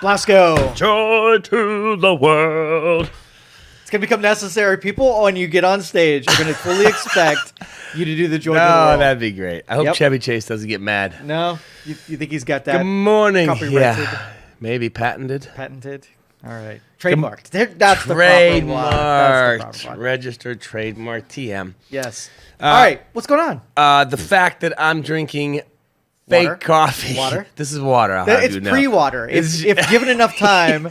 Blasko. Joy to the world. It's going to become necessary. People, when you get on stage, are going to fully expect you to do the Joy to the world. No, that'd be great. I hope Chevy Chase doesn't get mad. No? You think he's got that? Good morning. Copyrighted? Yeah. Maybe patented. Patented? All right. Trademarked. That's the proper one. Trademarked. Registered trademark TM. Yes. All right. What's going on? The fact that I'm drinking fake coffee. Water? This is water. It's pre-water. If given enough time,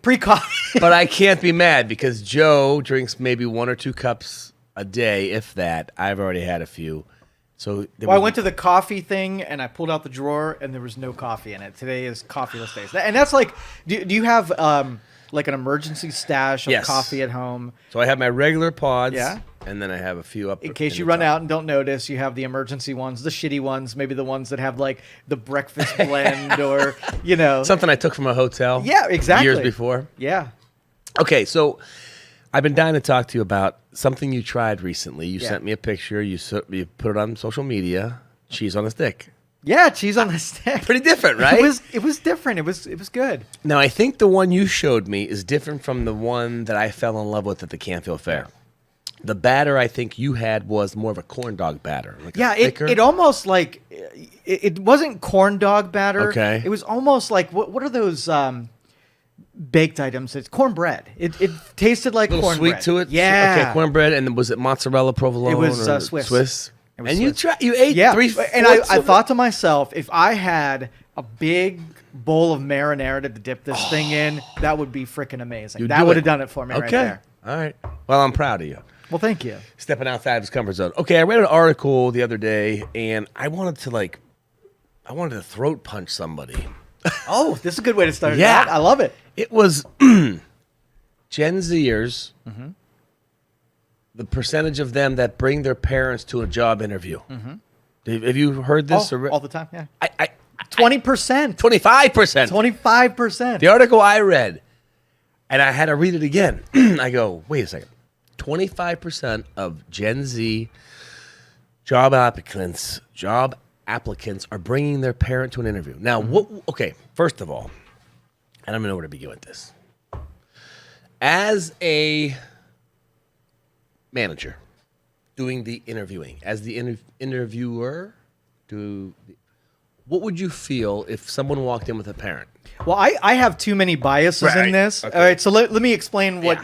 pre-coffee. But I can't be mad because Joe drinks maybe 1 or 2 cups a day, if that. I've already had a few. So I went to the coffee thing and I pulled out the drawer and there was no coffee in it. Today is coffeeless days. And that's like, do you have like an emergency stash of coffee at home? So I have my regular pods. Yeah. And then I have a few up. In case you run out and don't notice, you have the emergency ones, the shitty ones, maybe the ones that have like the breakfast blend or, something I took from a hotel. Yeah, exactly. Years before. Yeah. Okay, so I've been dying to talk to you about something you tried recently. You sent me a picture. You put it on social media. Cheese on a stick. Yeah, cheese on the stick. Pretty different, right? It was different. It was good. Now, I think the one you showed me is different from the one that I fell in love with at the Canfield Fair. The batter I think you had was more of a corn dog batter. Like it almost like it wasn't corn dog batter. Okay. It was almost like what are those baked items? It's cornbread. It tasted like cornbread. Sweet to it. Yeah. Okay, cornbread, and then was it mozzarella provolone? It was or Swiss. Swiss. It was and Swiss. you ate 3/4. And I thought to myself, if I had a big bowl of marinara to dip this thing in, that would be freaking amazing. That would have done it for me right there. All right. Well, I'm proud of you. Well, thank you. Stepping outside of his comfort zone. Okay, I read an article the other day, and I wanted to throat punch somebody. Oh, this is a good way to start it out. I love it. It was Gen Zers, the percentage of them that bring their parents to a job interview. Have you heard this? All the time, yeah. 20%. 25%. 25%. The article I read, and I had to read it again. I go, wait a second. 25% of Gen Z job applicants are bringing their parent to an interview. Now, okay, first of all, I don't even know where to begin with this. As a manager doing the interviewing, as the interviewer, what would you feel if someone walked in with a parent? Well, I have too many biases in this. Okay. All right, so let me explain what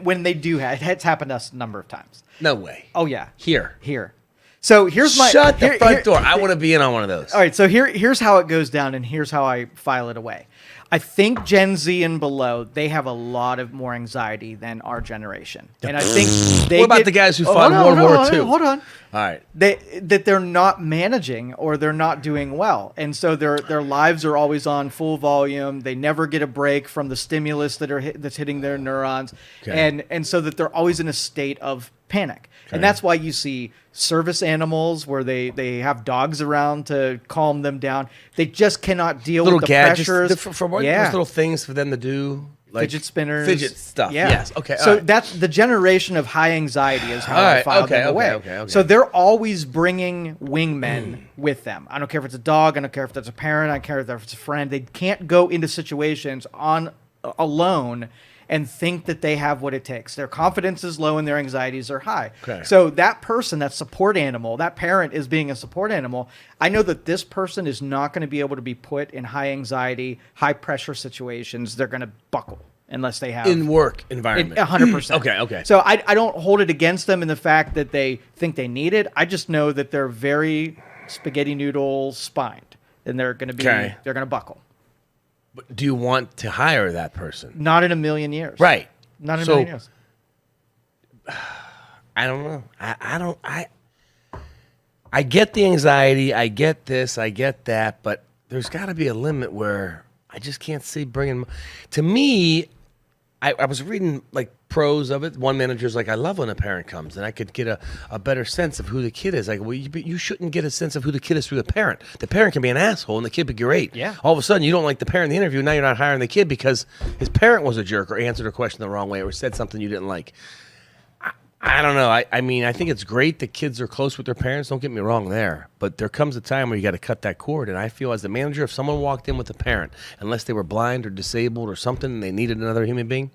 when they do have. It's happened to us a number of times. No way. Oh, yeah. Here. So here's my... Shut the front door. I want to be in on one of those. All right, so here's how it goes down, and here's how I file it away. I think Gen Z and below, they have a lot of more anxiety than our generation. And I think they What about the guys who fought in World War II? Hold on. All right. That they're not managing or they're not doing well. And so their lives are always on full volume. They never get a break from the stimulus that's hitting their neurons. Okay. And so that they're always in a state of panic. Okay. And that's why you see service animals where they have dogs around to calm them down. They just cannot deal with the pressures. For those little things for them to do. Like fidget spinners. Fidget stuff. Yeah. Yes. Okay. So that's the generation of high anxiety is how I file them away. Okay. So they're always bringing wingmen with them. I don't care if it's a dog. I don't care if it's a parent. I don't care if it's a friend. They can't go into situations alone and think that they have what it takes. Their confidence is low and their anxieties are high. Okay. So that person, that support animal, that parent is being a support animal. I know that this person is not going to be able to be put in high anxiety, high pressure situations. They're going to buckle unless they have... In work environment. 100%. Okay. So I don't hold it against them in the fact that they think they need it. I just know that they're very spaghetti noodle spined and they're going to be... They're going to buckle. But do you want to hire that person? Not in a million years. Right. Not in a million years. I don't know. I get the anxiety. I get this. I get that. But there's got to be a limit where I just can't see bringing... To me, I was reading like pros of it. One manager's like, I love when a parent comes and I could get a better sense of who the kid is. Like, well, you shouldn't get a sense of who the kid is through the parent. The parent can be an asshole and the kid be great. Yeah. All of a sudden, you don't like the parent in the interview. Now you're not hiring the kid because his parent was a jerk or answered a question the wrong way or said something you didn't like. I don't know. I mean, I think it's great that kids are close with their parents. Don't get me wrong there. But there comes a time where you got to cut that cord. And I feel as the manager, if someone walked in with a parent, unless they were blind or disabled or something and they needed another human being,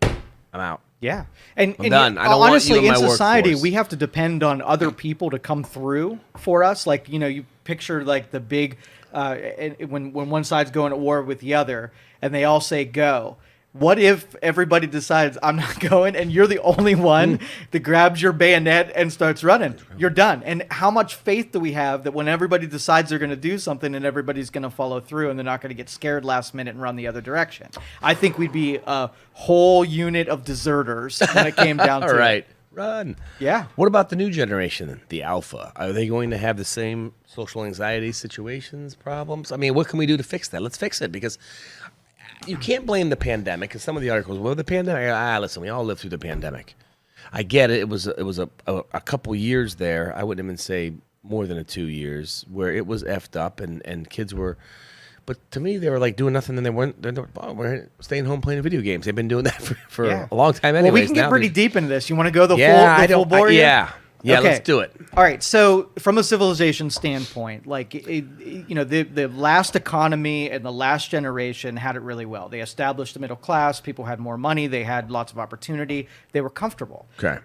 I'm out. Yeah. I'm done. I don't honestly, want you in in my society, workforce. we have to depend on other people to come through for us. Like, you picture like the big, when one side's going to war with the other and they all say go. What if everybody decides I'm not going and you're the only one that grabs your bayonet and starts running? You're done. And how much faith do we have that when everybody decides they're going to do something and everybody's going to follow through and they're not going to get scared last minute and run the other direction? I think we'd be a whole unit of deserters when it came down to All right. it. Run. Yeah. What about the new generation, the alpha? Are they going to have the same social anxiety situations, problems? I mean, what can we do to fix that? Let's fix it, because you can't blame the pandemic. Because some of the articles, well, the pandemic. Listen, we all lived through the pandemic. I get it. It was a couple years there. I wouldn't even say more than 2 years where it was effed up and kids were. But to me, they were like doing nothing, and we're staying home playing video games. They've been doing that for a long time anyways. Well, we can get pretty deep into this. You want to go the full bore? Yeah, Okay. let's do it. All right. So from a civilization standpoint, like, the last economy and the last generation had it really well. They established the middle class. People had more money. They had lots of opportunity. They were comfortable. Okay.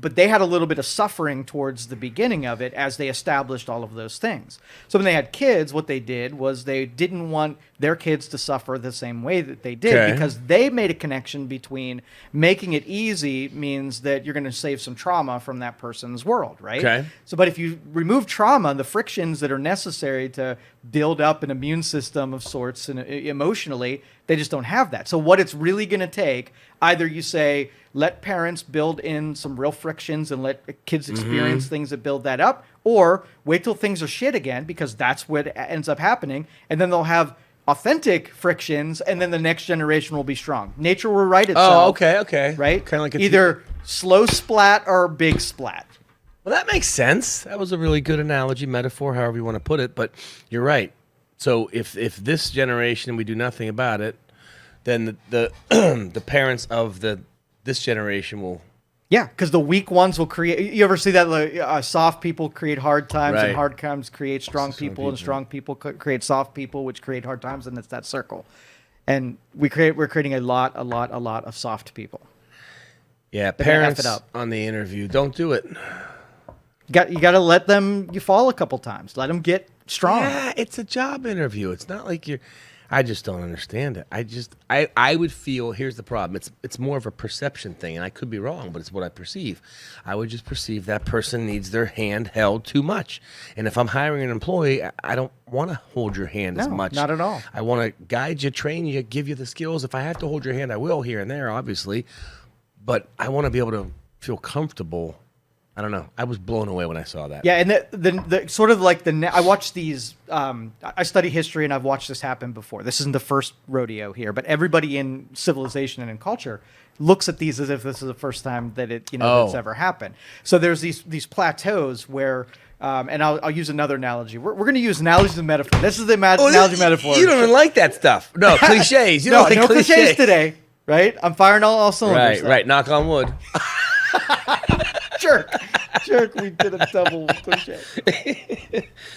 But they had a little bit of suffering towards the beginning of it as they established all of those things. So when they had kids, what they did was they didn't want their kids to suffer the same way that they did, Okay. because they made a connection between making it easy means that you're going to save some trauma from that person's world, right? Okay. So, but if you remove trauma, the frictions that are necessary to build up an immune system of sorts and emotionally, they just don't have that. So what it's really going to take, either you say, let parents build in some real frictions and let kids experience things that build that up, or wait till things are shit again, because that's what ends up happening. And then they'll have authentic frictions, and then the next generation will be strong. Nature will right itself. Oh, okay. Right? Kind of like either slow splat or big splat. Well, that makes sense. That was a really good analogy, metaphor, however you want to put it. But you're right. So if this generation we do nothing about it, then the the parents of this generation will. Yeah, because the weak ones will create. You ever see that? Like, soft people create hard times, Right. and hard times create strong people, and strong people create soft people, which create hard times, and it's that circle. And we're creating a lot of soft people. Yeah, They're gonna F parents it up. on the interview, don't do it. You got to let them. You fall a couple times. Let them get strong. Yeah, it's a job interview. It's not like you're. I just don't understand it. I would feel, here's the problem. It's more of a perception thing, and I could be wrong, but it's what I perceive. I would just perceive that person needs their hand held too much. And if I'm hiring an employee, I don't want to hold your hand as No, much. not at all. I want to guide you, train you, give you the skills. If I have to hold your hand, I will here and there, obviously. But I want to be able to feel comfortable. I don't know. I was blown away when I saw that. Yeah, and the sort of like I watch these. I study history, and I've watched this happen before. This isn't the first rodeo here, but everybody in civilization and in culture looks at these as if this is the first time that that's ever happened. So there's these plateaus where. And I'll use another analogy. We're going to use analogies and metaphor. This is the analogy metaphor. You don't even like that stuff. No, cliches. You don't like no cliches today, right? I'm firing all cylinders. Right. Knock on wood. Jerk. We did a double cliche.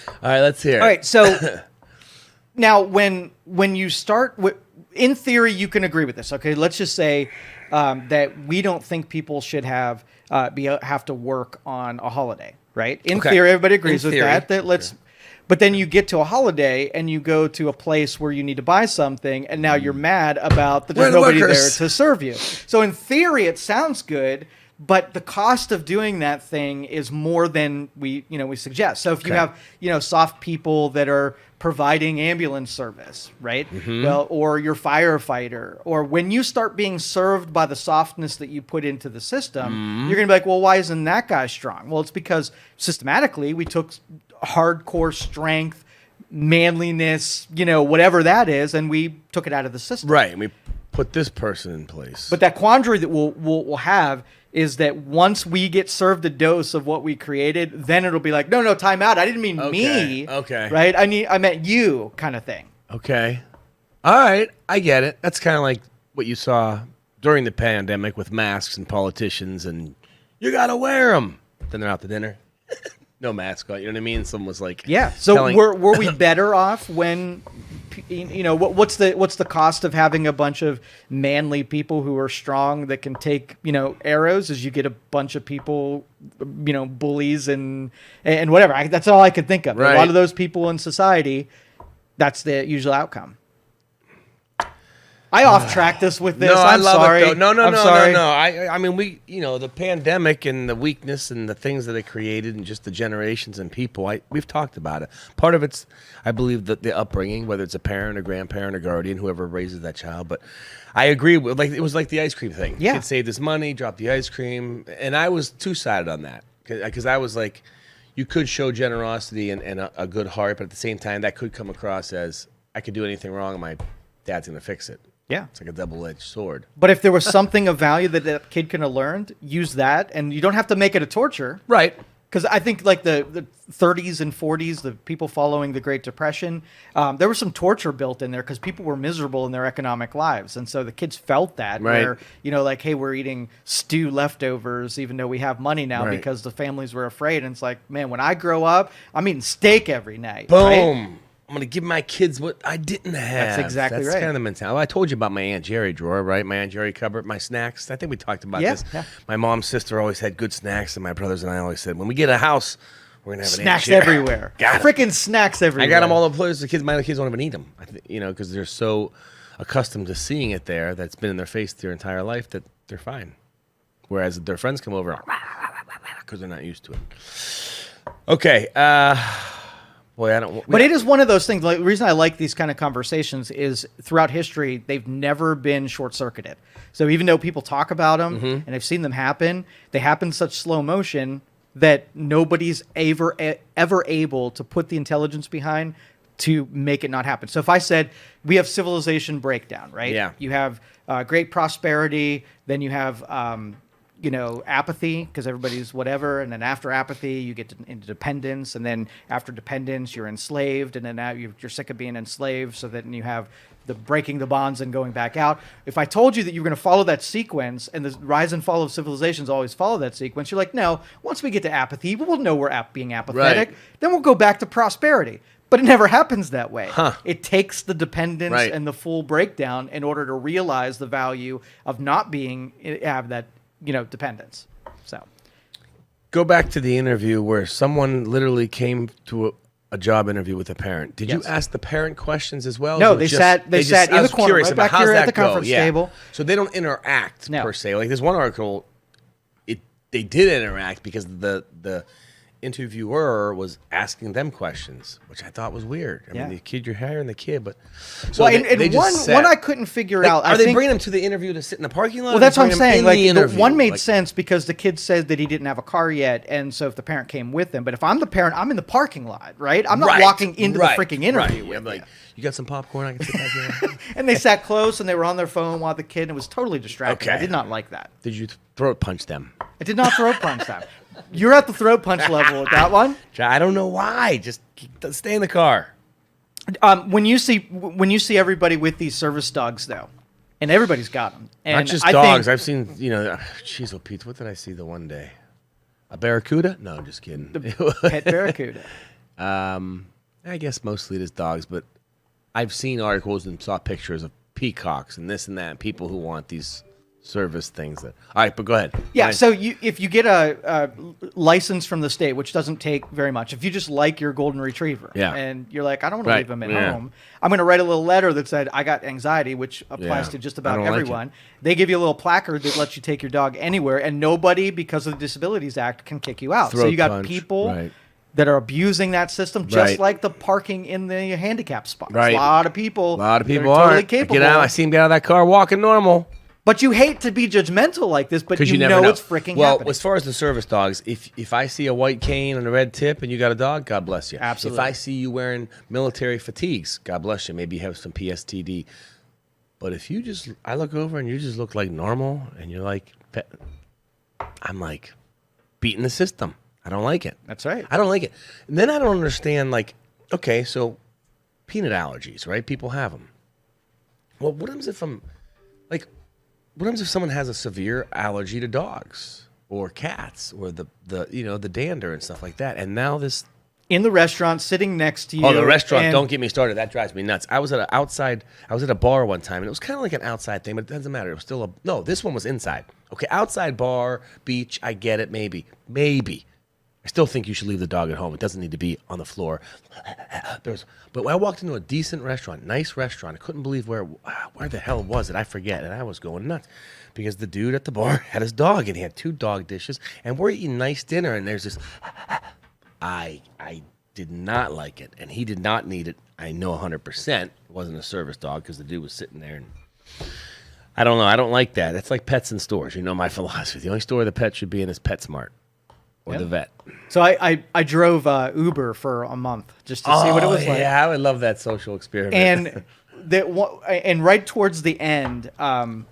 All right, let's hear it. All right, so now when you start, in theory, you can agree with this. Okay, let's just say that we don't think people should have to work on a holiday, right? In theory, everybody agrees with that. But then you get to a holiday and you go to a place where you need to buy something, and now you're mad about that there's nobody there to serve you. So in theory, it sounds good. But the cost of doing that thing is more than we suggest. So if you have, soft people that are providing ambulance service, right? Well, or your firefighter, or when you start being served by the softness that you put into the system, you're going to be like, well, why isn't that guy strong? Well, it's because systematically we took hardcore strength, manliness, whatever that is, and we took it out of the system. Right, and we put this person in place. But that quandary that we'll have is that once we get served a dose of what we created, then it'll be like, no, time out. I didn't mean me. Okay. Right? I meant you, kind of thing. Okay. All right. I get it. That's kind of like what you saw during the pandemic with masks and politicians and You got to wear them. Then they're out to dinner. No mask on. You know what I mean? Someone was like, yeah. So were we better off when, what's the cost of having a bunch of manly people who are strong that can take, arrows? Is you get a bunch of people, bullies and whatever. That's all I could think of. Right. A lot of those people in society, that's the usual outcome. I off-tracked this with this. No, I I'm love sorry. it though. No. Sorry. I mean, the pandemic and the weakness and the things that it created and just the generations and people, we've talked about it. Part of it's, I believe, the upbringing, whether it's a parent, a grandparent, a guardian, whoever raises that child. But I agree with, it was like the ice cream thing. Yeah. Kid saved his money, dropped the ice cream. And I was two-sided on that because I was like, you could show generosity and a good heart, but at the same time, that could come across as I could do anything wrong and my dad's going to fix it. Yeah. It's like a double-edged sword. But if there was something of value that kid could have learned, use that. And you don't have to make it a torture. Right. Because I think like the 30s and 40s, the people following the Great Depression, there was some torture built in there because people were miserable in their economic lives. And so the kids felt that. Right. Where, hey, we're eating stew leftovers even though we have money now Right. because the families were afraid. And it's like, man, when I grow up, I'm eating steak every night. Boom. Right? I'm going to give my kids what I didn't have. That's exactly right. That's kind of the mentality. I told you about my Aunt Jerry drawer, right? My Aunt Jerry cupboard, my snacks. I think we talked about this. Yeah. My mom's sister always had good snacks, and my brothers and I always said, when we get a house, we're going to have an Snacks Aunt Jerry. everywhere. Got it. Freaking snacks everywhere. I got them all over the place. My kids don't even eat them, because they're so accustomed to seeing it there that's been in their face their entire life that they're fine. Whereas their friends come over because they're not used to it. Okay. Boy, I don't. But it is one of those things. Like, the reason I like these kind of conversations is throughout history, they've never been short-circuited. So even though people talk about them and I've seen them happen, they happen in such slow motion that nobody's ever able to put the intelligence behind to make it not happen. So if I said we have civilization breakdown, right? Yeah. You have great prosperity, then you have apathy because everybody's whatever, and then after apathy you get into dependence, and then after dependence you're enslaved, and then now you're sick of being enslaved, so then you have the breaking the bonds and going back out. If I told you that you were going to follow that sequence and the rise and fall of civilizations always follow that sequence, you're like, no, once we get to apathy, we'll know we're being apathetic. Right. Then we'll go back to prosperity. But it never happens that way. Huh. It takes the dependence Right. and the full breakdown in order to realize the value of not have that dependence. So Go back to the interview where someone literally came to a job interview with a parent. Did you Yes. ask the parent questions as well? No, Or they just- sat in I the was corner, curious right about back how's here at that the go? conference Yeah. table. So they don't interact No. per se. Like there's one article, they did interact because the interviewer was asking them questions, which I thought was weird. I Yeah. mean, the kid, you're hiring the kid, but so well, they and just one sat. I couldn't figure Like, out. are I they think, bringing him to the interview to sit in the parking lot? well, or that's they what I'm bring him saying. in Like the the interview? one made Like, sense because the kid said that he didn't have a car yet, and so if the parent came with him. But if I'm the parent, I'm in the parking lot, right? I'm not Right, walking into right, the freaking interview. Right. with I'm like, you. you got some popcorn? I can sit back here. And they sat close and they were on their phone while the kid, and it was totally distracting. Okay. I did not like that. Did you throat punch them? I did not throat punch them. You're at the throat punch level with that one. I don't know why. Just stay in the car. When you see everybody with these service dogs, though, and everybody's got them. And Not just I dogs. think I've seen, jeez, oh, Pete, what did I see the one day? A barracuda? No, I'm just kidding. pet barracuda. I guess mostly it is dogs, but I've seen articles and saw pictures of peacocks and this and that, and people who want these service things. All right, but go ahead. Yeah, so if you get a license from the state, which doesn't take very much, if you just like your golden retriever, Yeah. and you're like, I don't want to Right, leave him at yeah. home, I'm going to write a little letter that said, I got anxiety, which applies Yeah, to just I about don't like everyone. They give you a little placard that lets you take your dog anywhere, and nobody, because of the Disabilities Act, can kick you out. So Throat you got punch, people right. that are abusing that system, just Right. like the parking in the handicap spots. Right. A lot of people A lot of that people are totally aren't. capable. Get out. I see him get out of that car walking normal. But you hate to be judgmental like this, but Because you never know it's freaking well, happening. as far as the service dogs, if I see a white cane and a red tip and you got a dog, God bless you. Absolutely. If I see you wearing military fatigues, God bless you. Maybe you have some PSTD. But if I look over and you just look like normal and you're like, I'm like, beating the system. I don't like it. That's right. I don't like it. And then I don't understand, like, okay, so peanut allergies, right? People have them. Well, what happens if someone has a severe allergy to dogs? or cats or the the dander and stuff like that. And now this. In the restaurant, sitting next to you. Oh, the restaurant! and- Don't get me started. That drives me nuts. I was at a bar one time, and it was kind of like an outside thing, but it doesn't matter. It was still no. This one was inside. Okay, outside bar, beach. I get it. Maybe. I still think you should leave the dog at home. It doesn't need to be on the floor. But when I walked into a decent restaurant, nice restaurant, I couldn't believe where the hell was it? I forget, and I was going nuts because the dude at the bar had his dog, and he had 2 dog dishes, and we're eating nice dinner, and there's this. I did not like it, and he did not need it. I know 100% it wasn't a service dog because the dude was sitting there, and I don't know. I don't like that. It's like pets in stores. You know my philosophy. The only store the pet should be in is PetSmart or the vet. So I drove Uber for a month just to see what it was like. Yeah, I would love that social experiment. And and right towards the end,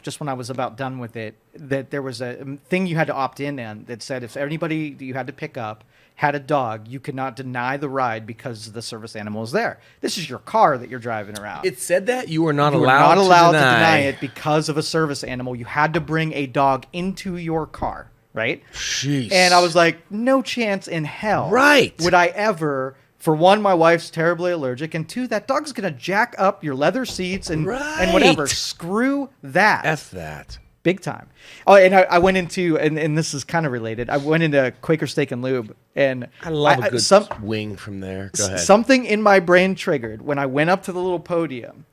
just when I was about done with it, that there was a thing you had to opt in on that said if anybody you had to pick up had a dog, you could not deny the ride because the service animal is there. This is your car that you're driving around. It said that you were not You were allowed, not allowed to deny it because of a service animal. You had to bring a dog into your car, right? Jeez. And I was like, no chance in hell. Right. Would I ever? For one, my wife's terribly allergic, and 2, that dog's gonna jack up your leather seats and whatever. Right. Screw that. F that. Big time. Oh, and I went into, and this is kind of related. I went into Quaker Steak and Lube, and I love a good wing from there. Go ahead. Something in my brain triggered when I went up to the little podium.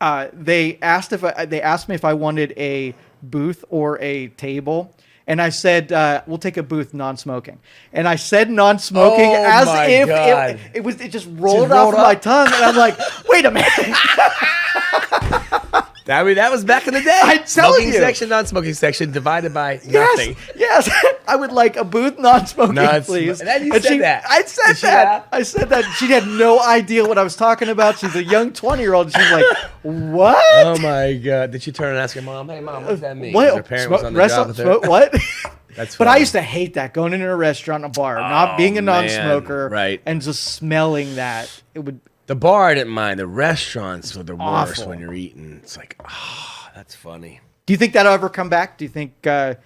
They asked me if I wanted a booth or a table. And I said, we'll take a booth, non-smoking. And I said non-smoking as if it just rolled off my tongue. And I'm like, wait a minute. I mean, that was back in the day. I'm telling Smoking you. section, non-smoking section, divided by nothing. Yes. I would like a booth, non-smoking, please. And you said that. I said that. I said that. She had no idea what I was talking about. She's a young 20-year-old. She's like, what? Oh, my God. Did she turn and ask her mom, hey, Mom, what's that mean? What? Her parent was on the job with her. What? That's But I funny. used to hate that, going into a restaurant, a bar, not being a non-smoker, right. and just smelling that. It would. The bar I didn't mind. The restaurants were the worst Awful. when you're eating. It's like, that's funny. Do you think that'll ever come back? Do you think? I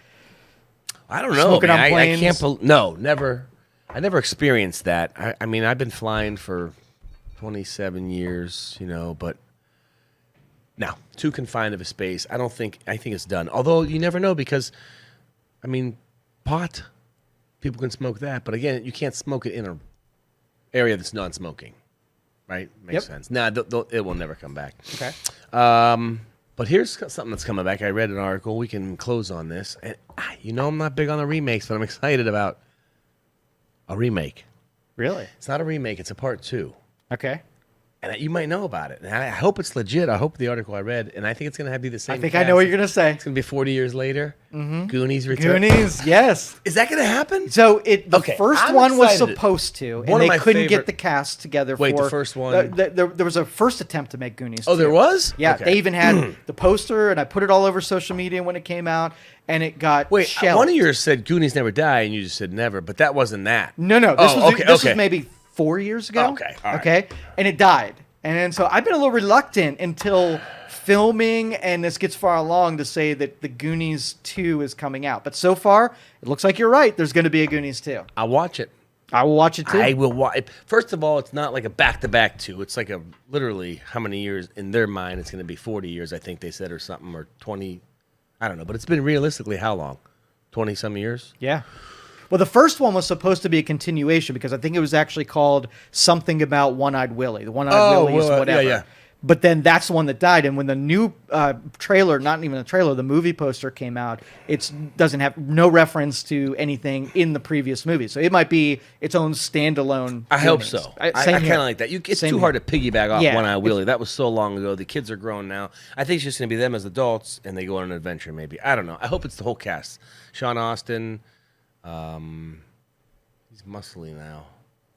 don't know. Smoking Man. on I planes? can't. No, never. I never experienced that. I mean, I've been flying for 27 years, but no, too confined of a space. I think it's done. Although you never know because, I mean, pot, people can smoke that, but again, you can't smoke it in an area that's non-smoking, right? Makes sense. Nah, it will never come back. Okay. But here's something that's coming back. I read an article. We can close on this. And I'm not big on the remakes, but I'm excited about a remake. Really? It's not a remake. It's a part 2. Okay. And you might know about it. And I hope it's legit. I hope the article I read. And I think it's going to be the same I think cast. I know what you're gonna say. It's going to be 40 years later. Mm-hmm. Goonies return. Goonies, yes. Is that going to happen? So the Okay, first I'm one was excited. supposed to, One and of they my couldn't favorite- get the cast together. Wait, for the first one? There was a first attempt to make Goonies. Oh, there too. was? Yeah, Okay. they even had the poster, and I put it all over social media when it came out, and it got Wait, shelved. one of yours said Goonies never die, and you just said never, but that wasn't that. No, this Oh, was maybe 4 years ago. Okay, all right. Okay, and it died, and so I've been a little reluctant until filming and this gets far along to say that the Goonies 2 is coming out. But so far, it looks like you're right. There's going to be a Goonies 2. I'll watch it. I will watch it too. I will watch. First of all, it's not like a back-to-back 2. It's like a literally how many years in their mind? It's going to be 40 years, I think they said, or something, or 20. I don't know, but it's been realistically how long? 20-some years? Yeah. Well, the first one was supposed to be a continuation because I think it was actually called something about One-Eyed Willie. The One-Eyed Willie is whatever. yeah. But then that's the one that died. And when the new trailer, not even a trailer, the movie poster came out, it doesn't have no reference to anything in the previous movie. So it might be its own standalone. I hope Goonies. so. I Same kind here. of like that. It's Same too hard to piggyback off Yeah, One Eye Willie. That was so long ago. The kids are grown now. I think it's just going to be them as adults, and they go on an adventure maybe. I don't know. I hope it's the whole cast. Sean Austin. He's muscly now.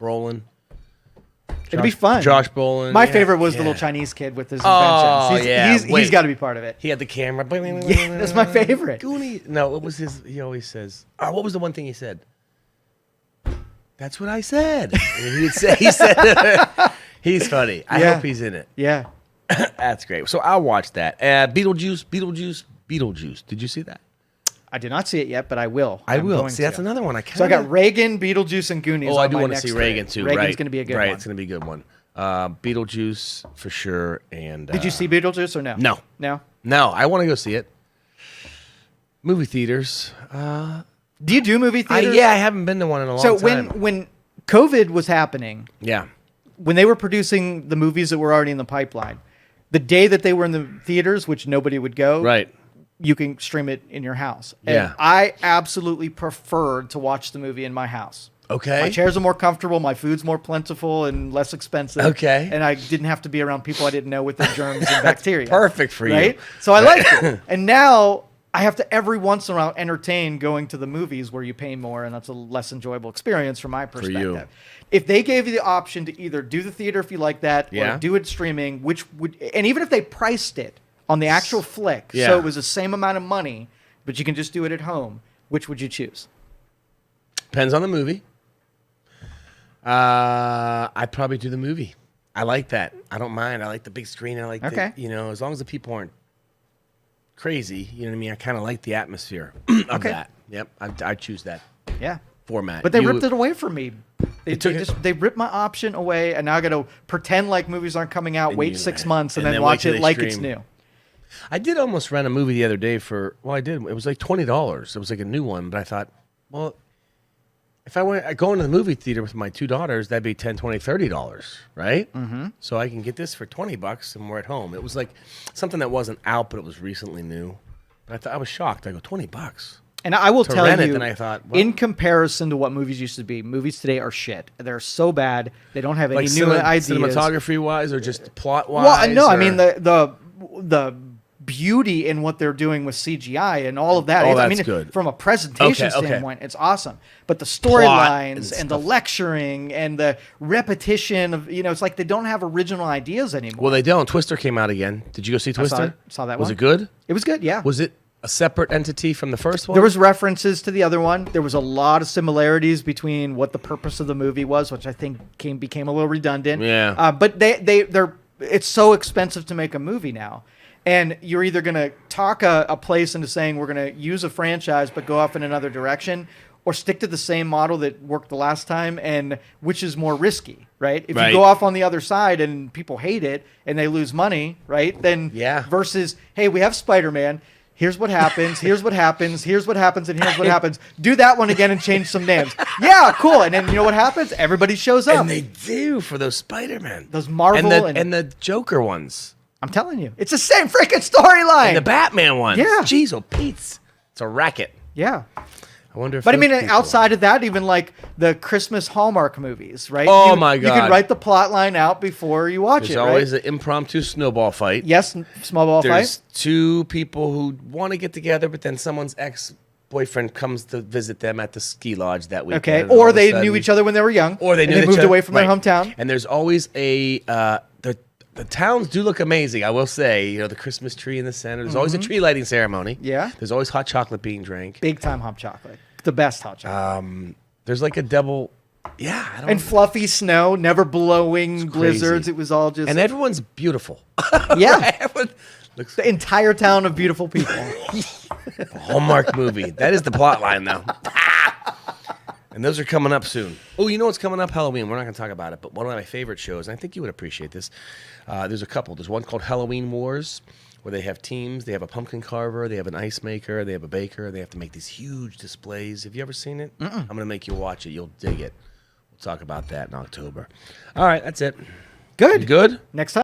Brolin. It'll be fun. Josh Brolin. My favorite was the little Chinese kid with his Oh, inventions. yeah. He's Wait. got to be part of it. He had the camera. Yeah, that's my favorite. Goonie. No, what was his? He always says. Oh, what was the one thing he said? That's what I said. He said. He's funny. I Yeah. hope he's in it. Yeah. That's great. So I'll watch that. Beetlejuice. Did you see that? I did not see it yet, but I will. I I'm will. going See, that's to. another one. So I got Reagan, Beetlejuice, and Goonies. Oh, on I do my want to next see three. Reagan too. Reagan's Right. going to be a good right. one. It's going to be a good one. Beetlejuice for sure. And Did you see Beetlejuice or no? No. No? No, I want to go see it. Movie theaters. Do you do movie theaters? Yeah, I haven't been to one in a long So time. when COVID was happening, Yeah. when they were producing the movies that were already in the pipeline, the day that they were in the theaters, which nobody would go, Right. you can stream it in your house. Yeah. And I absolutely preferred to watch the movie in my house. Okay. My chairs are more comfortable, my food's more plentiful and less expensive. Okay. And I didn't have to be around people I didn't know with their germs and bacteria. Perfect for you. Right? So I liked it. And now I have to every once in a while entertain going to the movies where you pay more, and that's a less enjoyable experience from my perspective. you. If they gave you the option to either do the theater if you like that, Yeah. or do it streaming, which would, and even if they priced it on the actual flick, Yeah. so it was the same amount of money, but you can just do it at home, which would you choose? Depends on the movie. I'd probably do the movie. I like that. I don't mind. I like the big screen. I like Okay. as long as the people aren't crazy, you know what I mean? I kind of like the atmosphere of Okay. that. Yep. I choose that Yeah. format. But they You- ripped it away from me. took it? They ripped my option away, and now I got to pretend like movies aren't coming out, And wait you- 6 months, and and then then wait watch till it they like it's stream. new. I did almost rent a movie the other day for, well, I did. It was like $20. It was like a new one, but I thought, well, if I go into the movie theater with my two daughters, that'd be $10, $20, $30, right? Mm-hmm. So I can get this for $20 and we're at home. It was like something that wasn't out, but it was recently new. But I thought I was shocked. I go, $20. And I will To tell rent you, it, then I thought, well- in comparison to what movies used to be, movies today are shit. They're so bad. They don't have any Like new ideas. cinematography wise or just plot wise? Well, no, I mean the beauty in what they're doing with CGI and all of that. Oh, I that's mean, good. from a presentation Okay, okay. standpoint, it's awesome. But the Plot storylines and and the stuff. lecturing and the repetition of, it's like they don't have original ideas anymore. Well, they don't. Twister came out again. Did you go see Twister? saw that Was one. it good? It was good, yeah. Was it a separate entity from the first one? There was references to the other one. There was a lot of similarities between what the purpose of the movie was, which I think became a little redundant. Yeah. But they're it's so expensive to make a movie now. And you're either going to talk a place into saying we're going to use a franchise but go off in another direction, or stick to the same model that worked the last time, and which is more risky, right? If Right. you go off on the other side and people hate it and they lose money, right? Then versus, hey, we have Spider-Man. Here's what happens. Here's what happens. Here's what happens. And here's what happens. Do that one again and change some names. Yeah, cool. And then you know what happens? Everybody shows up. And they do for those Spider-Man. Those Marvel and the Joker ones. I'm telling you, it's the same freaking storyline. And the Batman ones. Yeah. Jeez, oh, Pete's. It's a racket. Yeah. I wonder if But I mean, those people- outside of that, even like the Christmas Hallmark movies, right? Oh, my You God. can write the plot line out before you watch There's it, always right? an impromptu snowball fight. Yes, small ball There's fight. two people who want to get together, but then someone's ex-boyfriend comes to visit them at the ski lodge that weekend. Okay. and all Or of a they sudden- knew each other when they were young. Or they knew and they each moved other- away from their right. hometown. And there's always a the towns do look amazing. I will say, the Christmas tree in the center. There's always a tree lighting ceremony. Mm-hmm. Yeah. There's always hot chocolate being drank. Big time hot chocolate. The best hot chocolate. There's like a double. Yeah. I don't And fluffy snow, never blowing blizzards. crazy. It was all just. And everyone's beautiful. yeah. Everyone looks The entire town of beautiful people. Hallmark movie. That is the plot line, though. And those are coming up soon. Oh, you know what's coming up? Halloween. We're not going to talk about it, but one of my favorite shows, and I think you would appreciate this. There's a couple. There's one called Halloween Wars, where they have teams. They have a pumpkin carver, they have an ice maker, they have a baker. They have to make these huge displays. Have you ever seen it? I'm going to make you watch it. You'll dig it. We'll talk about that in October. All right, that's it. Good. You good? Next time.